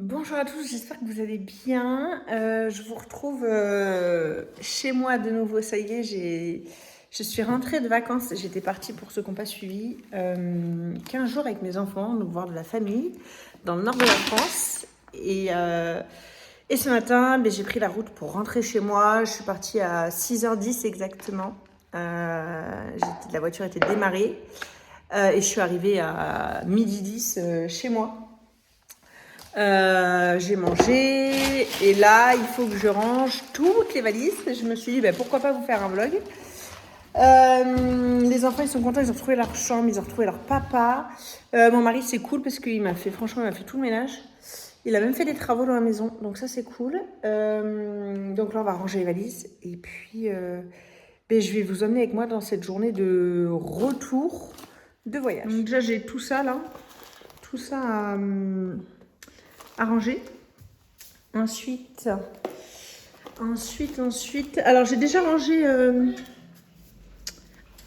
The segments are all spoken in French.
Bonjour à tous, j'espère que vous allez bien. Je vous retrouve chez moi de nouveau. Ça y est, je suis rentrée de vacances. J'étais partie, pour ceux qui n'ont pas suivi, 15 jours avec mes enfants, donc voir de la famille, dans le nord de la France. Et ce matin, j'ai pris la route pour rentrer chez moi. Je suis partie à 6h10 exactement. La voiture était démarrée. Et je suis arrivée à 12h10 chez moi. J'ai mangé et là il faut que je range toutes les valises. Je me suis dit pourquoi pas vous faire un vlog. Les enfants ils sont contents, ils ont retrouvé leur chambre, ils ont retrouvé leur papa. Mon mari c'est cool parce qu'il m'a fait tout le ménage. Il a même fait des travaux dans la maison, donc ça c'est cool. Donc là on va ranger les valises et puis je vais vous emmener avec moi dans cette journée de retour de voyage. Donc déjà j'ai tout ça là, tout ça à ranger. Ensuite, alors j'ai déjà rangé.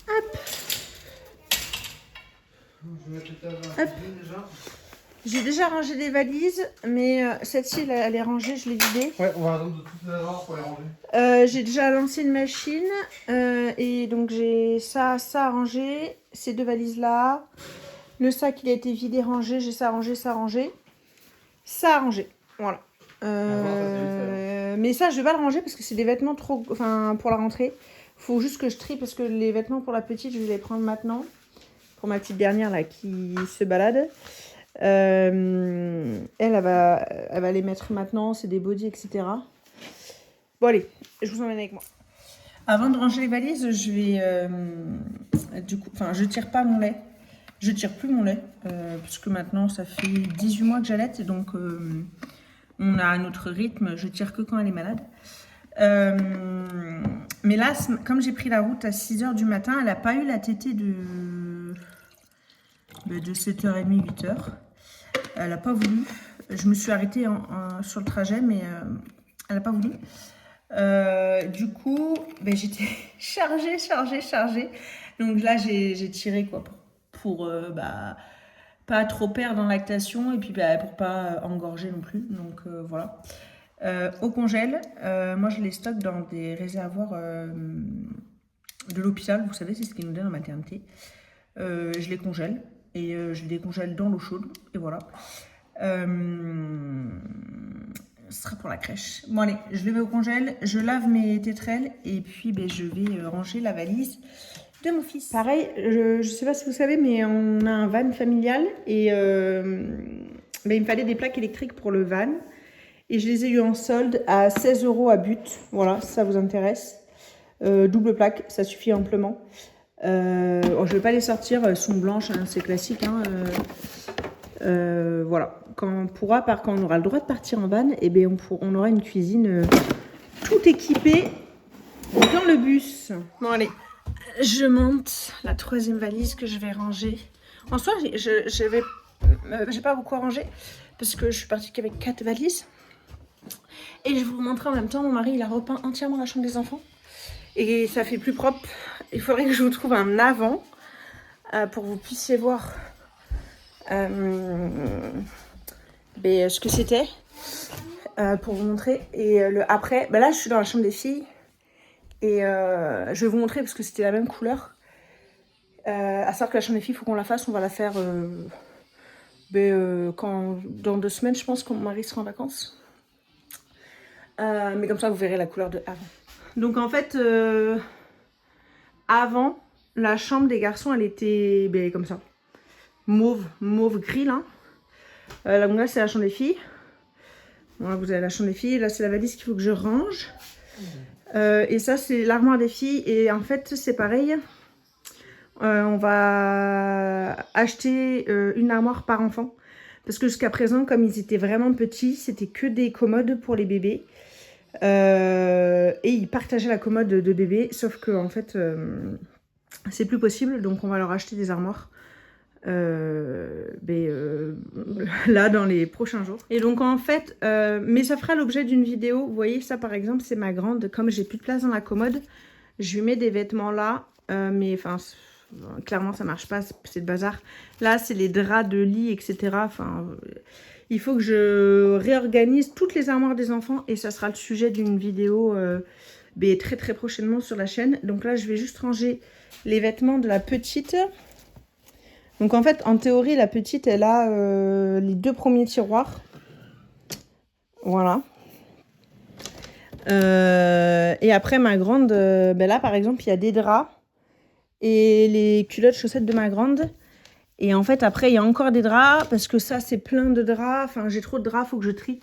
Hop. J'ai déjà rangé des valises, mais celle-ci, elle est rangée, je l'ai vidée. Ouais, on va attendre de toutes les avoir pour les ranger. J'ai déjà lancé une machine, et donc j'ai ça à ranger, ces deux valises-là. Le sac, il a été vidé, rangé, j'ai ça à ranger, ça à ranger. Ça à ranger, voilà. Mais ça, je vais pas le ranger parce que c'est des vêtements trop... Enfin, pour la rentrée. Faut juste que je trie parce que les vêtements pour la petite, je vais les prendre maintenant. Pour ma petite dernière, là, qui se balade. Elle va les mettre maintenant. C'est des bodys, etc. Bon, allez, je vous emmène avec moi. Avant de ranger les valises, je vais... du coup, enfin, je tire pas mon lait. Je tire plus mon lait. Parce que maintenant, ça fait 18 mois que j'allaite. Donc... on a un autre rythme, je tire que quand elle est malade. Mais là, comme j'ai pris la route à 6h du matin, elle n'a pas eu la tétée de 7h30, 8h. Elle n'a pas voulu. Je me suis arrêtée sur le trajet, mais elle n'a pas voulu. Du coup, j'étais chargée. Donc là, j'ai tiré quoi, pour pas trop perdre en lactation et puis pour pas engorger non plus. Donc voilà. Au congèle, moi je les stocke dans des réservoirs de l'hôpital. Vous savez, c'est ce qu'ils nous donnent en maternité. Je les congèle et je les décongèle dans l'eau chaude. Et voilà. Ce sera pour la crèche. Bon allez, je les mets au congèle. Je lave mes tétrelles et puis je vais ranger la valise de mon fils. Pareil, je sais pas si vous savez, mais on a un van familial et il me fallait des plaques électriques pour le van. Et je les ai eu en solde à 16 € à but. Voilà, si ça vous intéresse. Double plaque, ça suffit amplement. Je ne vais pas les sortir, elles sont blanches, hein, c'est classique. Hein, voilà, quand on aura le droit de partir en van, on aura une cuisine tout équipée dans le bus. Bon allez, je monte la troisième valise que je vais ranger. En soi, j'ai pas beaucoup à ranger parce que je suis partie qu'avec 4 valises. Et je vais vous montrer en même temps, mon mari il a repeint entièrement la chambre des enfants. Et ça fait plus propre. Il faudrait que je vous trouve un avant pour que vous puissiez voir ce que c'était. Pour vous montrer. Et le après, là je suis dans la chambre des filles. Et je vais vous montrer parce que c'était la même couleur. À savoir que la chambre des filles, il faut qu'on la fasse. On va la faire dans 2 semaines, je pense, quand mon mari sera en vacances. Mais comme ça, vous verrez la couleur de avant. Donc en fait, avant, la chambre des garçons, elle était comme ça. Mauve gris, là. Là, c'est la chambre des filles. Voilà, vous avez la chambre des filles. Là, c'est la valise qu'il faut que je range. Et ça, c'est l'armoire des filles. Et en fait, c'est pareil. On va acheter une armoire par enfant. Parce que jusqu'à présent, comme ils étaient vraiment petits, c'était que des commodes pour les bébés. Et ils partageaient la commode de bébé. Sauf que, en fait, c'est plus possible. Donc, on va leur acheter des armoires. Là dans les prochains jours. Et donc en fait, mais ça fera l'objet d'une vidéo. Vous voyez ça par exemple, c'est ma grande. Comme j'ai plus de place dans la commode, je lui mets des vêtements là, mais enfin clairement ça marche pas, c'est le bazar. Là c'est les draps de lit, etc. Enfin il faut que je réorganise toutes les armoires des enfants. Et ça sera le sujet d'une vidéo très très prochainement sur la chaîne. Donc là, je vais juste ranger les vêtements de la petite. Donc en fait, en théorie, la petite, elle a les 2 premiers tiroirs. Voilà. Et après, ma grande, là, par exemple, il y a des draps et les culottes, chaussettes de ma grande. Et en fait, après, il y a encore des draps parce que ça, c'est plein de draps. Enfin, j'ai trop de draps, il faut que je trie.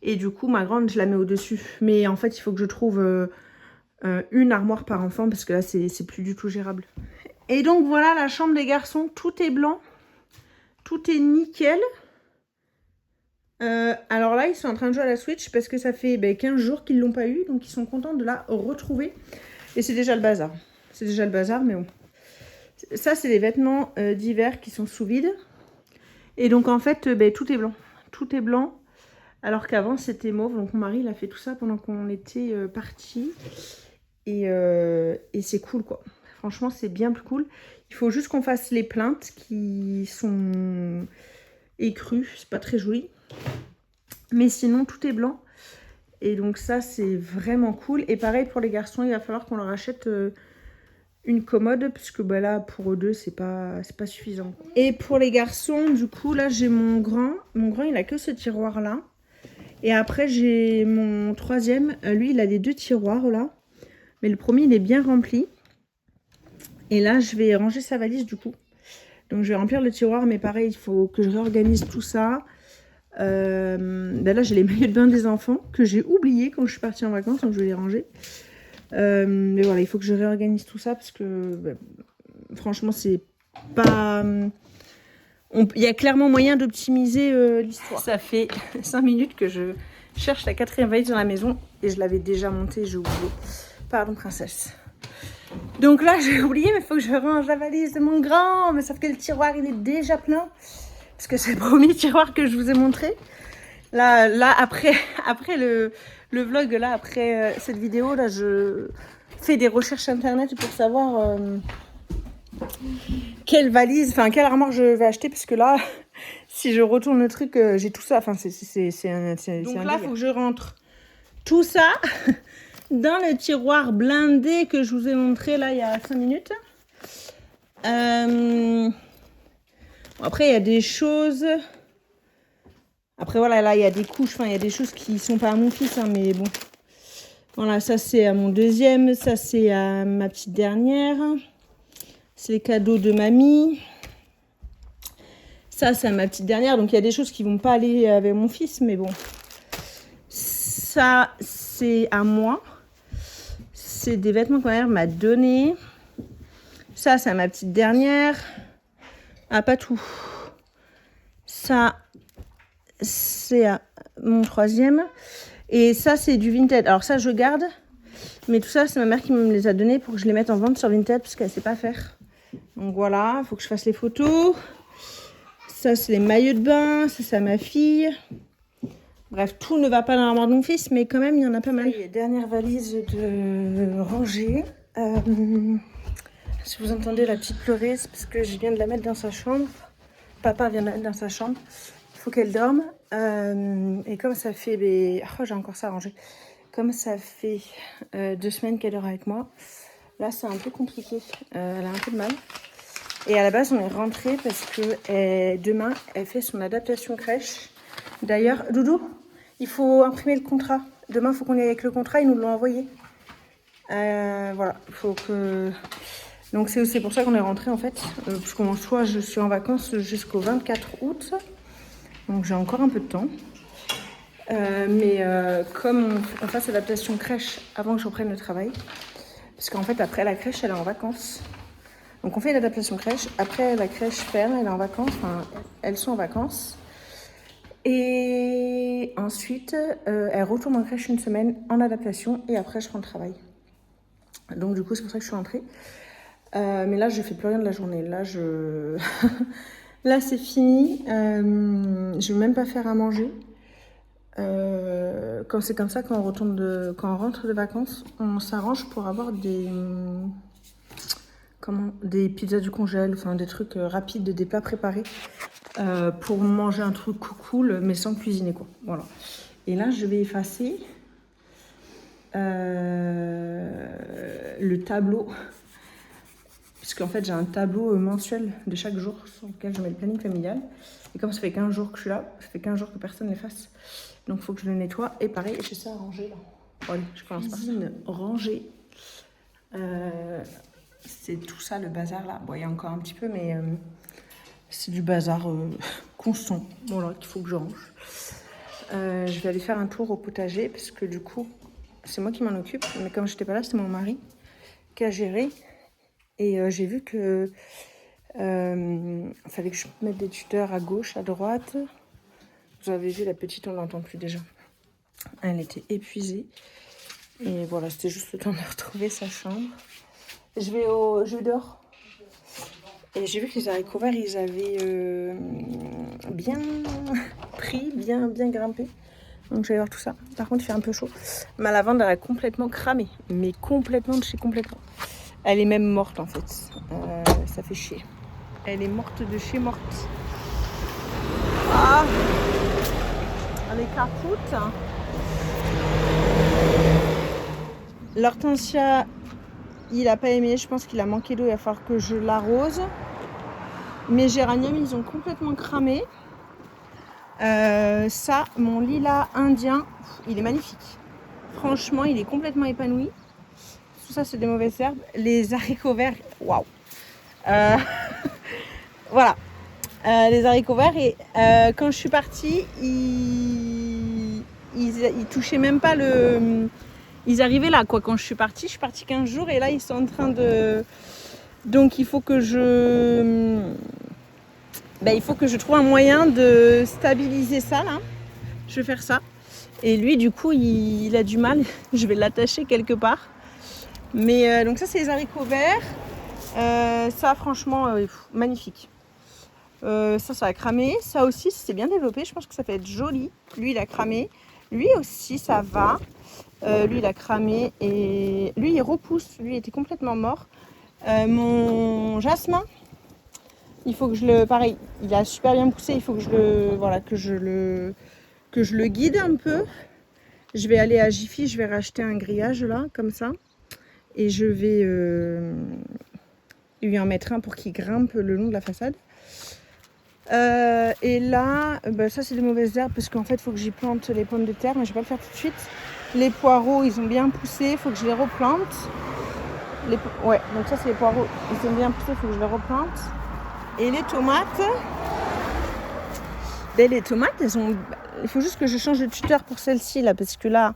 Et du coup, ma grande, je la mets au-dessus. Mais en fait, il faut que je trouve une armoire par enfant parce que là, c'est plus du tout gérable. Et donc, voilà la chambre des garçons. Tout est blanc. Tout est nickel. Alors là, ils sont en train de jouer à la Switch parce que ça fait 15 jours qu'ils ne l'ont pas eu. Donc, ils sont contents de la retrouver. Et c'est déjà le bazar. C'est déjà le bazar, mais bon. Ça, c'est les vêtements d'hiver qui sont sous vide. Et donc, en fait, tout est blanc. Tout est blanc. Alors qu'avant, c'était mauve. Donc, mon mari, il a fait tout ça pendant qu'on était partis. Et c'est cool, quoi. Franchement, c'est bien plus cool. Il faut juste qu'on fasse les plaintes qui sont écrues. C'est pas très joli. Mais sinon, tout est blanc. Et donc, ça, c'est vraiment cool. Et pareil, pour les garçons, il va falloir qu'on leur achète une commode. Puisque là, pour eux deux, c'est pas suffisant. Et pour les garçons, du coup, là, j'ai mon grand. Mon grand, il a que ce tiroir-là. Et après, j'ai mon troisième. Lui, il a les 2 tiroirs, là. Mais le premier, il est bien rempli. Et là, je vais ranger sa valise, du coup. Donc, je vais remplir le tiroir. Mais pareil, il faut que je réorganise tout ça. Là, j'ai les maillots de bain des enfants que j'ai oubliés quand je suis partie en vacances. Donc, je vais les ranger. Mais voilà, il faut que je réorganise tout ça. Parce que, franchement, c'est pas... Il y a clairement moyen d'optimiser l'histoire. Ça fait 5 minutes que je cherche la 4e valise dans la maison. Et je l'avais déjà montée, j'ai oublié. Pardon, princesse. Donc là, j'ai oublié, mais il faut que je range la valise de mon grand. Mais sauf que le tiroir, il est déjà plein. Parce que c'est le premier tiroir que je vous ai montré. Là après le vlog, là, après cette vidéo, là, je fais des recherches internet pour savoir quelle valise, enfin, quelle armoire je vais acheter. Parce que là, si je retourne le truc, j'ai tout ça. Enfin, c'est donc là, il faut que je rentre tout ça dans le tiroir blindé que je vous ai montré là il y a 5 minutes. Après, il y a des choses. Après, voilà, là, il y a des couches. Enfin, il y a des choses qui sont pas à mon fils, hein, mais bon. Voilà, ça, c'est à mon deuxième. Ça, c'est à ma petite dernière. C'est les cadeaux de mamie. Ça, c'est à ma petite dernière. Donc, il y a des choses qui vont pas aller avec mon fils, mais bon. Ça, c'est à moi. C'est des vêtements que ma mère m'a donné. Ça, c'est à ma petite dernière. Ah, pas tout. Ça, c'est à mon troisième. Et ça, c'est du Vinted. Alors ça, je garde. Mais tout ça, c'est ma mère qui me les a donnés pour que je les mette en vente sur Vinted parce qu'elle ne sait pas faire. Donc voilà, il faut que je fasse les photos. Ça, c'est les maillots de bain. Ça, c'est à ma fille. Bref, tout ne va pas dans l'armoire de mon fils, mais quand même, il y en a pas mal. Dernière valise de rangée. Si vous entendez la petite pleurer, c'est parce que je viens de la mettre dans sa chambre. Papa vient de la mettre dans sa chambre. Il faut qu'elle dorme. Et comme ça fait... Oh, j'ai encore ça à ranger. Comme ça fait 2 semaines qu'elle dort avec moi, là, c'est un peu compliqué. Elle a un peu de mal. Et à la base, on est rentré parce que demain, elle fait son adaptation crèche. D'ailleurs, Doudou, il faut imprimer le contrat. Demain, il faut qu'on y aille avec le contrat. Ils nous l'ont envoyé. Voilà, il faut que... Donc c'est pour ça qu'on est rentré en fait, parce qu'en soi je suis en vacances jusqu'au 24 août, donc j'ai encore un peu de temps. Mais comme on fasse l'adaptation crèche avant que je reprenne le travail, parce qu'en fait après la crèche elle est en vacances. Donc on fait l'adaptation crèche, après la crèche ferme, elle est en vacances, enfin elles sont en vacances. Et ensuite elle retourne en crèche 1 semaine en adaptation et après je prends le travail. Donc du coup c'est pour ça que je suis rentrée. Mais là, je fais plus rien de la journée. Là, là c'est fini. Je vais même pas faire à manger. Quand c'est comme ça, quand on rentre de vacances, on s'arrange pour avoir des... des pizzas du congèle, enfin des trucs rapides, des plats préparés pour manger un truc cool mais sans cuisiner quoi. Voilà. Et là je vais effacer le tableau parce qu'en fait j'ai un tableau mensuel de chaque jour sur lequel je mets le planning familial et comme ça fait 15 jours que je suis là, ça fait 15 jours que personne ne l'efface, donc il faut que je le nettoie. Et pareil, je sais à ranger là. Bon, allez, je commence par ranger. C'est tout ça le bazar là. Bon, il y a encore un petit peu, mais c'est du bazar constant. Voilà, qu'il faut que je range. Je vais aller faire un tour au potager parce que du coup, c'est moi qui m'en occupe. Mais comme j'étais pas là, c'était mon mari qui a géré. Et j'ai vu que fallait que je mette des tuteurs à gauche, à droite. Vous avez vu la petite, on l'entend plus déjà. Elle était épuisée. Et voilà, c'était juste le temps de retrouver sa chambre. Je vais dehors. Et j'ai vu que les haricots verts, ils avaient bien pris, bien grimpé. Donc je vais voir tout ça. Par contre, il fait un peu chaud. Ma lavande, elle a complètement cramé. Mais complètement de chez complètement. Elle est même morte en fait. Ça fait chier. Elle est morte de chez morte. Ah, les capoutes. L'hortensia, il n'a pas aimé. Je pense qu'il a manqué d'eau. Il va falloir que je l'arrose. Mes géraniums, ils ont complètement cramé. Ça, mon lilas indien, il est magnifique. Franchement, il est complètement épanoui. Tout ça, c'est des mauvaises herbes. Les haricots verts, waouh. Voilà. Les haricots verts. Et quand je suis partie, ils touchaient même pas le... Ils arrivaient là, quoi. Quand je suis partie 15 jours. Et là, ils sont en train de... Donc, il faut que je trouve un moyen de stabiliser ça, là. Je vais faire ça. Et lui, du coup, il a du mal. Je vais l'attacher quelque part. Mais donc ça, c'est les haricots verts. Ça, franchement, magnifique. Ça a cramé. Ça aussi, c'est bien développé. Je pense que ça peut être joli. Lui, il a cramé. Lui aussi, ça va. Lui, il a cramé. Et lui, il repousse. Lui, il était complètement mort. Mon jasmin, il faut que je le... Pareil, il a super bien poussé. Il faut que je le... Voilà, que je le guide un peu. Je vais aller à Jiffy. Je vais racheter un grillage, là, comme ça. Et je vais lui en mettre un pour qu'il grimpe le long de la façade. Et là, ça c'est des mauvaises herbes parce qu'en fait il faut que j'y plante les pommes de terre, mais je vais pas le faire tout de suite. Les poireaux, ils ont bien poussé, il faut que je les replante. Ouais, donc ça c'est les poireaux, ils ont bien poussé, il faut que je les replante. Et les tomates, il faut juste que je change de tuteur pour celle-ci là, parce que là,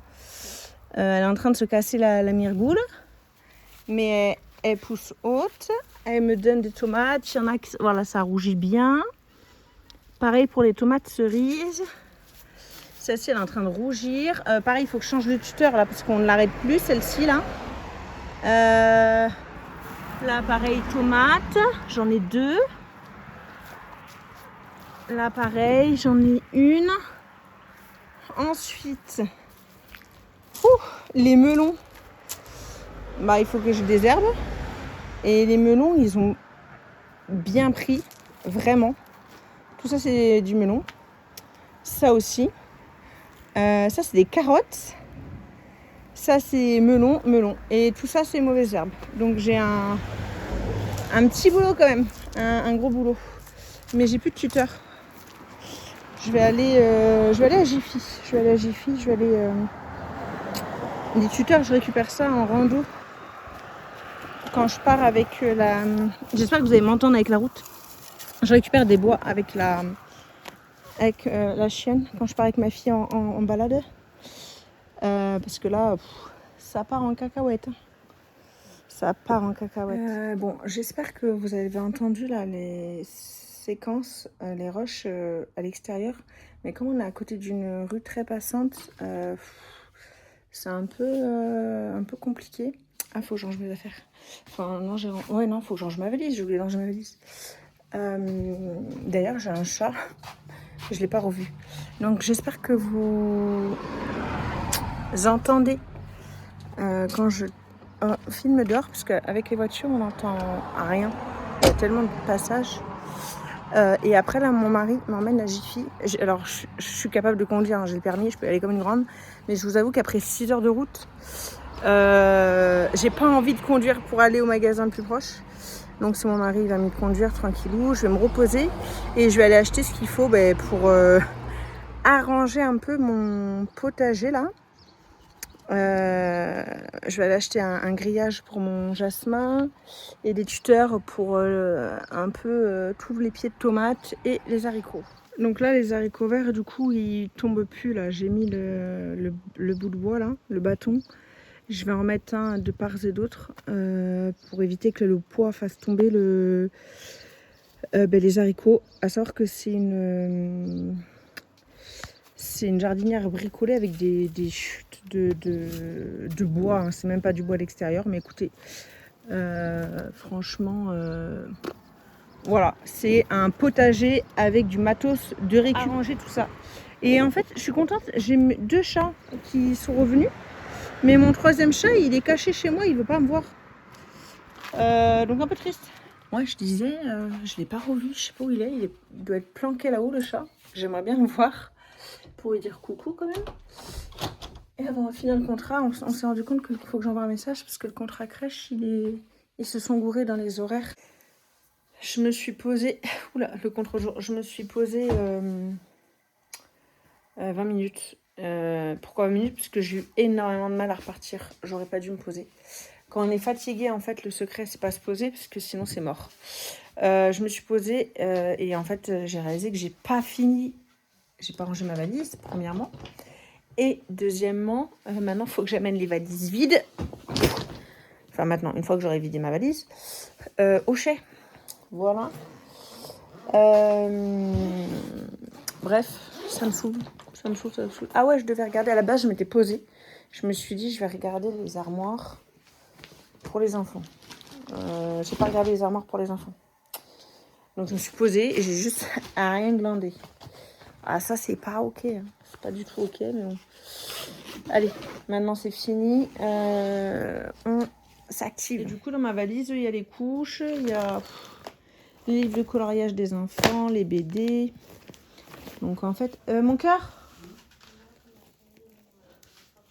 elle est en train de se casser la mirgoule. Mais elle pousse haute, elle me donne des tomates. Il y en a qui, voilà, ça rougit bien. Pareil pour les tomates cerises. Celle-ci, elle est en train de rougir. Pareil, il faut que je change de tuteur là parce qu'on ne l'arrête plus, celle-ci là. Là, pareil, tomates. J'en ai 2. Là, pareil, j'en ai une. Ensuite, les melons. Il faut que je désherbe. Et les melons, ils ont bien pris, vraiment. Tout ça, c'est du melon. Ça aussi. Ça, c'est des carottes. Ça, c'est melon. Et tout ça, c'est mauvaises herbes. Donc, j'ai un petit boulot quand même. Un gros boulot. Mais j'ai plus de tuteur. Je vais aller à Jiffy. Les tuteurs, je récupère ça en rando. Quand je pars avec la... J'espère que vous allez m'entendre avec la route. Je récupère des bois avec la chienne quand je pars avec ma fille en balade. Parce que là, ça part en cacahuète. Bon, j'espère que vous avez entendu là les séquences, les rushs à l'extérieur. Mais comme on est à côté d'une rue très passante, c'est un peu compliqué. Ah, faut que je range mes affaires. Enfin, non, faut que je range ma valise. J'ai oublié de ranger ma valise. D'ailleurs, j'ai un chat. Je ne l'ai pas revu. Donc, j'espère que vous entendez quand je filme dehors parce qu'avec les voitures on n'entend rien. Il y a tellement de passages. Et après là mon mari m'emmène à Jiffy. Alors je suis capable de conduire, hein, j'ai le permis, je peux y aller comme une grande. Mais je vous avoue qu'après 6 heures de route, j'ai pas envie de conduire pour aller au magasin le plus proche. Donc c'est mon mari, il va me conduire tranquillou. Je vais me reposer et je vais aller acheter ce qu'il faut pour arranger un peu mon potager là. Je vais aller acheter un grillage pour mon jasmin et des tuteurs pour un peu tous les pieds de tomates et les haricots. Donc là les haricots verts du coup ils tombent plus là. J'ai mis le bout de bois là, le bâton. Je vais en mettre un de part et d'autre pour éviter que le poids fasse tomber les haricots. À savoir que c'est une jardinière bricolée avec des chutes de bois. Hein. C'est même pas du bois d'extérieur, mais écoutez, franchement, voilà, c'est un potager avec du matos de récup. Arranger tout ça. Et en fait, je suis contente. J'ai 2 chats qui sont revenus. Mais mon 3e chat, il est caché chez moi, il veut pas me voir. Donc un peu triste. Moi, je disais, je l'ai pas revu, je sais pas où il est. Il doit être planqué là-haut, le chat. J'aimerais bien le voir pour lui dire coucou quand même. Et avant de finir le contrat, on s'est rendu compte qu'il faut que j'envoie un message parce que le contrat crèche, ils se sont gourés dans les horaires. Je me suis posée, oula, le contre-jour, je me suis posée 20 minutes. Pourquoi 20 minutes? Parce que j'ai eu énormément de mal à repartir. J'aurais pas dû me poser. Quand on est fatigué, en fait, le secret, c'est pas se poser parce que sinon, c'est mort. Je me suis posée et en fait, j'ai réalisé que j'ai pas fini. J'ai pas rangé ma valise, premièrement. Et deuxièmement, maintenant, il faut que j'amène les valises vides. Enfin, maintenant, une fois que j'aurai vidé ma valise, au chai. Voilà. Bref, ça me saoule. Ça me saoule. Ah ouais, je devais regarder. À la base, je m'étais posée. Je me suis dit, je vais regarder les armoires pour les enfants. J'ai pas regardé les armoires pour les enfants. Donc, je me suis posée et j'ai juste rien glandé. Ah, ça, c'est pas ok. Hein. C'est pas du tout ok, mais bon. Allez, maintenant, c'est fini. On s'active. Et du coup, dans ma valise, il y a les couches, il y a les livres de coloriage des enfants, les BD. Donc, en fait... mon cœur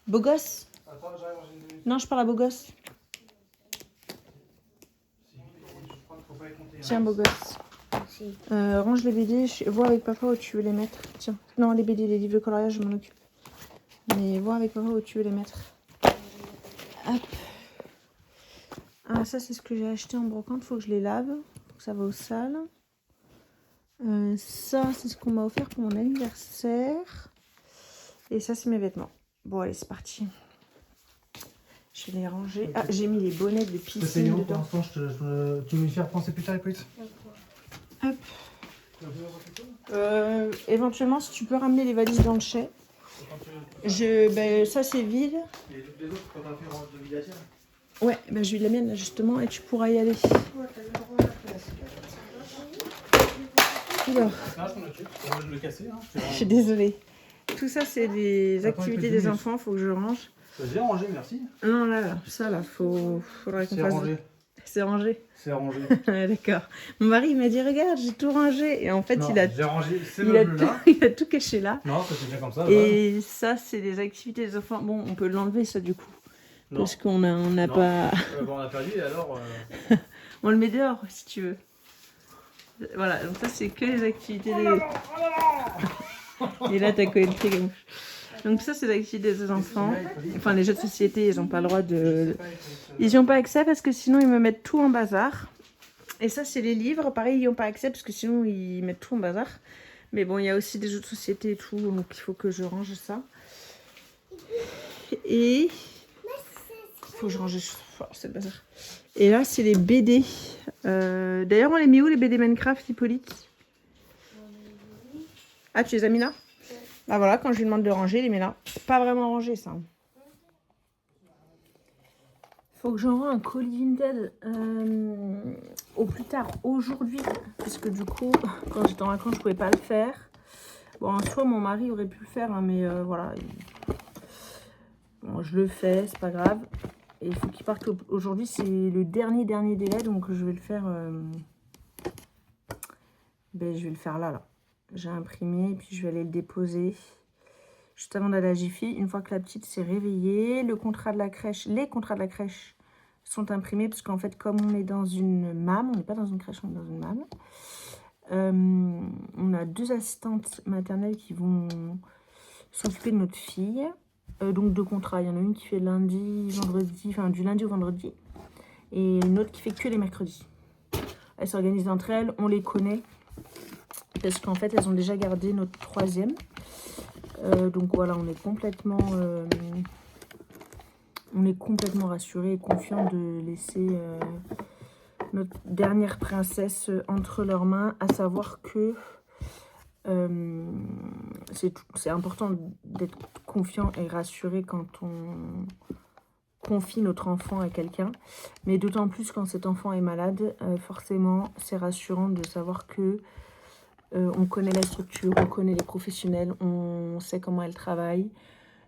Beau gosse? Attends, j'arrive dans une minute. Non, je parle à beau gosse. Tiens, beau gosse. Range les BD, vois avec papa où tu veux les mettre. Tiens, non, les BD, les livres de coloriage, je m'en occupe. Mais vois avec papa où tu veux les mettre. Hop. Ah, ça, c'est ce que j'ai acheté en brocante. Faut que je les lave. Donc, ça va au sale. Ça, c'est ce qu'on m'a offert pour mon anniversaire. Et ça, c'est mes vêtements. Bon, allez, c'est parti. Je vais les ranger. Ah, j'ai mis les bonnets de piscine dedans. Pour l'instant, tu veux me faire penser plus tard, écoute. Hop. Éventuellement, si tu peux ramener les valises dans le chai. Ça, c'est vide. Et les autres, quand t'as fait de vidation? Ouais, je vais la mienne là justement et tu pourras y aller. Alors, je vais le casser. Hein. je suis désolée. Tout ça, c'est des activités des enfants, faut que je range. J'ai rangé, merci. Non, là, ça, là, faudrait qu'on fasse. Rangé. C'est rangé. C'est rangé. D'accord. Mon mari il m'a dit regarde, j'ai tout rangé et en fait non, j'ai rangé, il a tout caché là. Non, ça c'est bien comme ça. Et ça, c'est des activités des enfants. Bon, on peut l'enlever ça du coup. Non. Parce qu'on n'a pas. Bon, on a perdu et alors. On le met dehors si tu veux. Voilà, donc ça c'est que les activités des. Et là t'as collé le pied comme. Donc ça c'est les activités des enfants. Enfin les jeux de société ils n'ont pas le droit de. Ils n'y ont pas accès parce que sinon ils me mettent tout en bazar. Et ça c'est les livres, pareil ils n'ont pas accès parce que sinon ils mettent tout en bazar. Mais bon il y a aussi des jeux de société et tout donc il faut que je range ça. Et. Faut que je range c'est le bazar. Et là c'est les BD. D'ailleurs on les met où les BD Minecraft Hippolyte? Ah tu les as mis là? Bah voilà, quand je lui demande de ranger, il les met là. C'est pas vraiment rangé ça. Faut que j'envoie un colis Vinted au plus tard aujourd'hui. Puisque du coup, quand j'étais en vacances, je pouvais pas le faire. Bon, en soi, mon mari aurait pu le faire, hein, mais voilà. Bon, je le fais, c'est pas grave. Et il faut qu'il parte aujourd'hui. C'est le dernier délai. Donc je vais le faire... je vais le faire là. J'ai imprimé et puis je vais aller le déposer juste avant d'aller à Jiffy. Une fois que la petite s'est réveillée, les contrats de la crèche sont imprimés parce qu'en fait, comme on est dans une MAM, on n'est pas dans une crèche, on est dans une MAM. On a 2 assistantes maternelles qui vont s'occuper de notre fille. Donc 2 contrats. Il y en a une qui fait lundi, vendredi, enfin du lundi au vendredi. Et une autre qui fait que les mercredis. Elles s'organisent entre elles, on les connaît. Parce qu'en fait, elles ont déjà gardé notre 3e. Donc voilà, on est complètement rassurés et confiants de laisser notre dernière princesse entre leurs mains. À savoir que c'est important d'être confiant et rassuré quand on confie notre enfant à quelqu'un. Mais d'autant plus quand cet enfant est malade, forcément, c'est rassurant de savoir que on connaît la structure, on connaît les professionnels, on sait comment elles travaillent.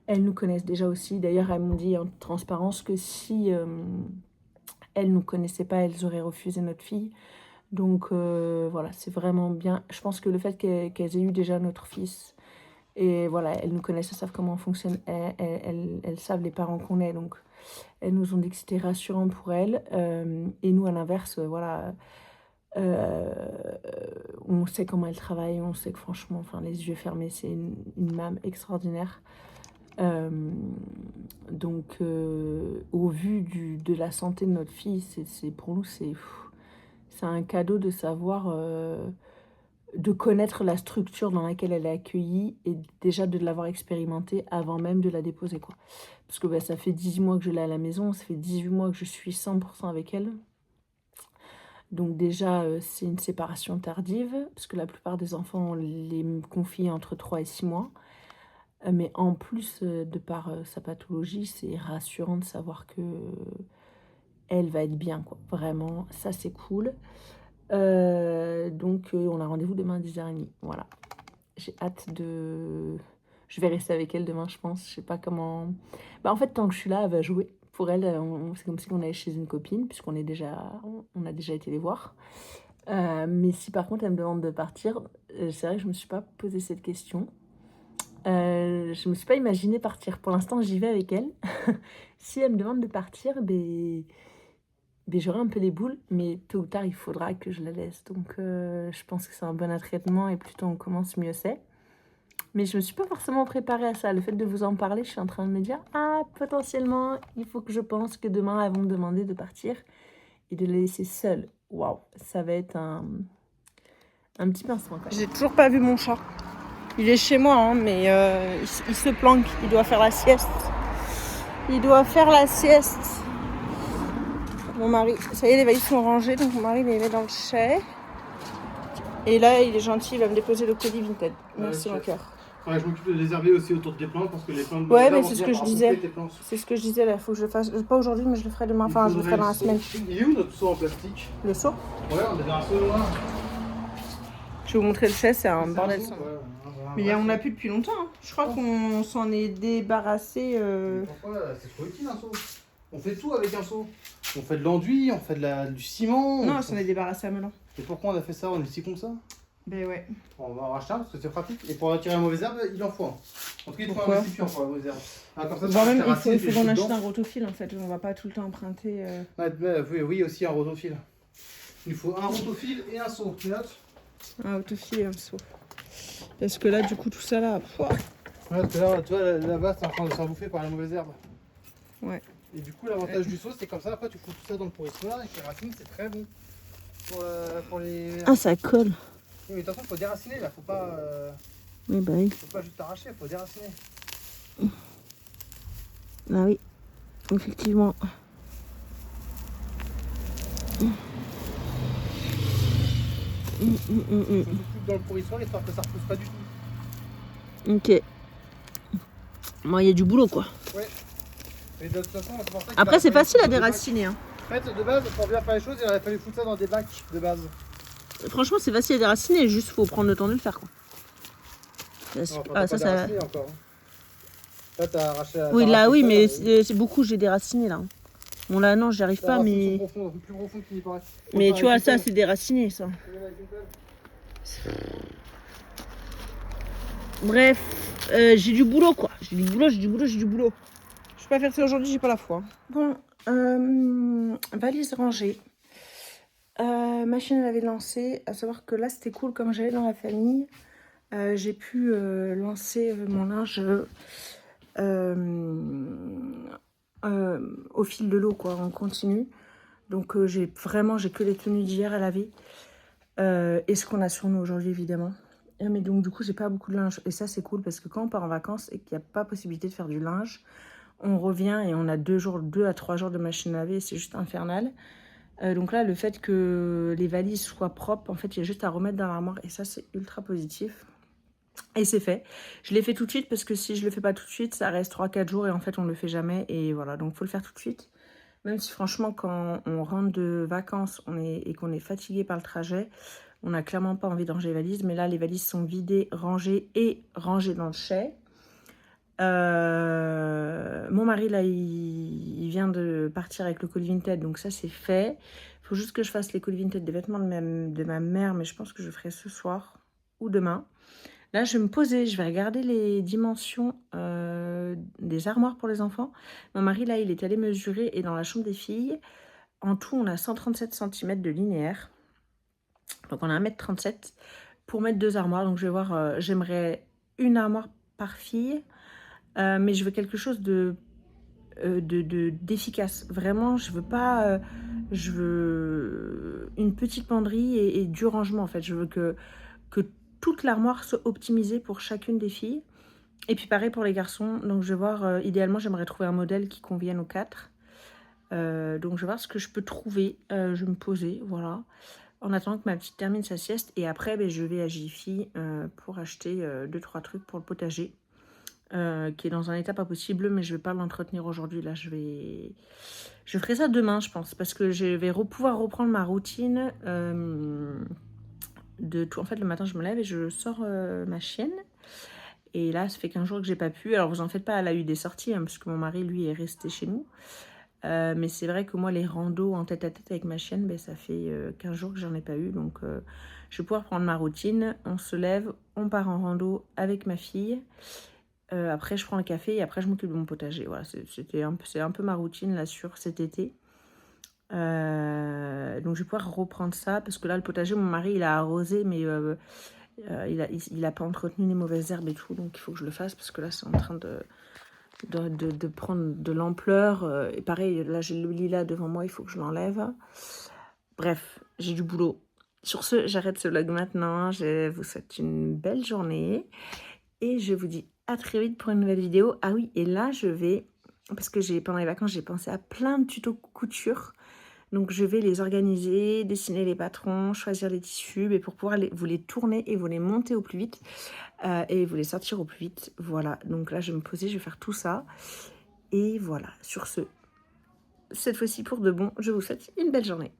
Elles nous connaissent déjà aussi. D'ailleurs, elles m'ont dit en toute transparence que si elles ne nous connaissaient pas, elles auraient refusé notre fille. Donc voilà, c'est vraiment bien. Je pense que le fait qu'elles aient eu déjà notre fils, et voilà, elles nous connaissent, elles savent comment on fonctionne, elles savent les parents qu'on est. Donc elles nous ont dit que c'était rassurant pour elles. Et nous, à l'inverse, voilà... on sait comment elle travaille, on sait que franchement, enfin, les yeux fermés, c'est une MAM extraordinaire. Donc, au vu de la santé de notre fille, pour nous, c'est un cadeau de savoir, de connaître la structure dans laquelle elle est accueillie et déjà de l'avoir expérimentée avant même de la déposer, quoi. Parce que ça fait 18 mois que je l'ai à la maison, ça fait 18 mois que je suis 100% avec elle. Donc déjà, c'est une séparation tardive, parce que la plupart des enfants, on les confie entre 3 et 6 mois. Mais en plus, de par sa pathologie, c'est rassurant de savoir que elle va être bien, quoi. Vraiment, ça c'est cool. Donc, on a rendez-vous demain à 10h30. Voilà. J'ai hâte de... Je vais rester avec elle demain, je pense. Je sais pas comment... en fait, tant que je suis là, elle va jouer. Pour elle, c'est comme si on allait chez une copine, puisqu'on a déjà été les voir. Mais si par contre elle me demande de partir, c'est vrai que je me suis pas posé cette question. Je me suis pas imaginé partir. Pour l'instant, j'y vais avec elle. Si elle me demande de partir, j'aurai un peu les boules, mais tôt ou tard, il faudra que je la laisse. Donc, je pense que c'est un bon attraitement et plus tôt on commence, mieux c'est. Mais je me suis pas forcément préparée à ça. Le fait de vous en parler, je suis en train de me dire, potentiellement, il faut que je pense que demain, elles vont me demander de partir et de la laisser seule. Waouh, ça va être un petit pincement. J'ai toujours pas vu mon chat. Il est chez moi, hein, mais il se planque. Il doit faire la sieste. Mon mari, ça y est, les valises sont rangées, donc mon mari les met dans le chai. Et là, il est gentil, il va me déposer le colis Vinted. Merci mon cœur. Ouais, je m'occupe de les herber aussi autour des plantes parce que les plantes... Ouais, mais c'est ce que je disais. C'est ce que je disais là, il faut que je le fasse. Pas aujourd'hui, mais je le ferai demain. Enfin, je le ferai dans la semaine. Il est où notre seau en plastique? Le seau? Ouais, on avait un seau là. Je vais vous montrer le chai, c'est un bordel. Mais on n'a plus depuis longtemps. Hein. Je crois qu'on s'en est débarrassé. Pourquoi? C'est trop utile un seau. On fait tout avec un seau. On fait de l'enduit, on fait du ciment. Non, on s'en est débarrassé à Melun. Et pourquoi on a fait ça? On est si con ça? Ben ouais. On va en racheter un parce que c'est pratique. Et pour retirer la mauvaise herbe, il en faut un. En tout cas, il faut un récipient pour la mauvaise herbe. Comme ça, même, il faut qu'on achète un rotophile en fait. On va pas tout le temps emprunter. Oui, aussi un rotophile. Il faut un rotophile et un seau. Tu notes? Un rotophile et un seau. Parce que là, du coup, tout ça là. Ouais, parce que là, tu vois, là-bas, c'est en train de s'en bouffer par la mauvaise herbe. Ouais. Et du coup, l'avantage du seau, c'est comme ça, après, tu fous tout ça dans le pourrissoir et les racines, c'est très bon. Pour les... Ah, ça colle. Oui, mais attention, il faut déraciner là, faut pas. Oui, bah oui. Faut pas juste arracher, il faut déraciner. Ah oui, effectivement. Faut tout foutre dans le pourrissoir, histoire que ça repousse pas du tout. Ok. Bon, il y a du boulot quoi. Ouais. Et de toute façon, c'est pour ça que après, c'est facile à déraciner. Hein. En fait, de base, pour bien faire les choses, il aurait fallu foutre ça dans des bacs de base. Franchement, c'est facile à déraciner, juste faut prendre le temps de le faire quoi. Ah, ça. Encore. Là, t'as arraché. Oui, là, oui, mais c'est beaucoup, j'ai déraciné là. Bon là non, j'y arrive pas, mais... Plus profond qu'il n'y paraît. Mais tu vois, ça c'est déraciné, ça. Bref, j'ai du boulot, quoi. J'ai du boulot. Je vais pas faire ça aujourd'hui, j'ai pas la foi. Bon, valise rangée. Machine à laver lancée. À savoir que là, c'était cool, comme j'allais dans la famille. J'ai pu lancer mon linge au fil de l'eau, quoi, en continu. Donc j'ai que les tenues d'hier à laver. Et ce qu'on a sur nous aujourd'hui, évidemment. Mais donc du coup, j'ai pas beaucoup de linge. Et ça, c'est cool parce que quand on part en vacances et qu'il n'y a pas possibilité de faire du linge, on revient et on a 2 à 3 jours de machine à laver. C'est juste infernal. Donc là, le fait que les valises soient propres, en fait, il y a juste à remettre dans l'armoire. Et ça, c'est ultra positif. Et c'est fait. Je l'ai fait tout de suite parce que si je le fais pas tout de suite, ça reste 3-4 jours et en fait, on le fait jamais. Et voilà, donc faut le faire tout de suite. Même si franchement, quand on rentre de vacances et qu'on est fatigué par le trajet, on n'a clairement pas envie de ranger les valises. Mais là, les valises sont vidées, rangées et rangées dans le chai. Mon mari, là, il vient de partir avec le colis Vinted. Donc ça, c'est fait. Il faut juste que je fasse les colis Vinted des vêtements de ma mère. Mais je pense que je ferai ce soir ou demain. Là, je vais me poser, je vais regarder les dimensions des armoires pour les enfants. Mon mari, là, il est allé mesurer et dans la chambre des filles, en tout, on a 137 cm de linéaire. Donc, on a 1,37 m pour mettre 2 armoires. Donc, je vais voir, j'aimerais une armoire par fille, mais je veux quelque chose d'efficace. Vraiment, je veux pas... je veux une petite penderie et du rangement, en fait. Je veux que toute l'armoire soit optimisée pour chacune des filles. Et puis pareil pour les garçons. Donc je vais voir, idéalement j'aimerais trouver un modèle qui convienne aux 4. Donc je vais voir ce que je peux trouver. Je vais me poser, voilà. En attendant que ma petite termine sa sieste. Et après je vais à Jiffy pour acheter 2-3 trucs pour le potager. Qui est dans un état pas possible, mais je vais pas l'entretenir aujourd'hui. Là je ferai ça demain, je pense. Parce que je vais pouvoir reprendre ma routine de tout. En fait, le matin, je me lève et je sors ma chienne. Et là, ça fait 15 jours que j'ai pas pu. Alors, vous en faites pas, elle a eu des sorties, hein, parce que mon mari, lui, est resté chez nous. Mais c'est vrai que moi, les randos en tête-à-tête avec ma chienne, ben, ça fait 15 jours que j'en ai pas eu. Donc, je vais pouvoir prendre ma routine. On se lève, on part en rando avec ma fille. Après, je prends le café et après, je m'occupe de mon potager. Voilà, c'est un peu ma routine là sur cet été. Donc je vais pouvoir reprendre ça parce que là le potager, mon mari il a arrosé mais il a pas entretenu les mauvaises herbes et tout, donc il faut que je le fasse parce que là c'est en train de prendre de l'ampleur. Et pareil, là j'ai le lilas devant moi, il faut que je l'enlève. Bref, j'ai du boulot. Sur ce, j'arrête ce vlog maintenant. Je vous souhaite une belle journée et je vous dis à très vite pour une nouvelle vidéo. Ah oui, et là je vais, parce que pendant les vacances j'ai pensé à plein de tutos couture. Donc je vais les organiser, dessiner les patrons, choisir les tissus, mais pour pouvoir vous les tourner et vous les monter au plus vite et vous les sortir au plus vite. Voilà, donc là je vais me poser, je vais faire tout ça. Et voilà, sur ce, cette fois-ci pour de bon, je vous souhaite une belle journée.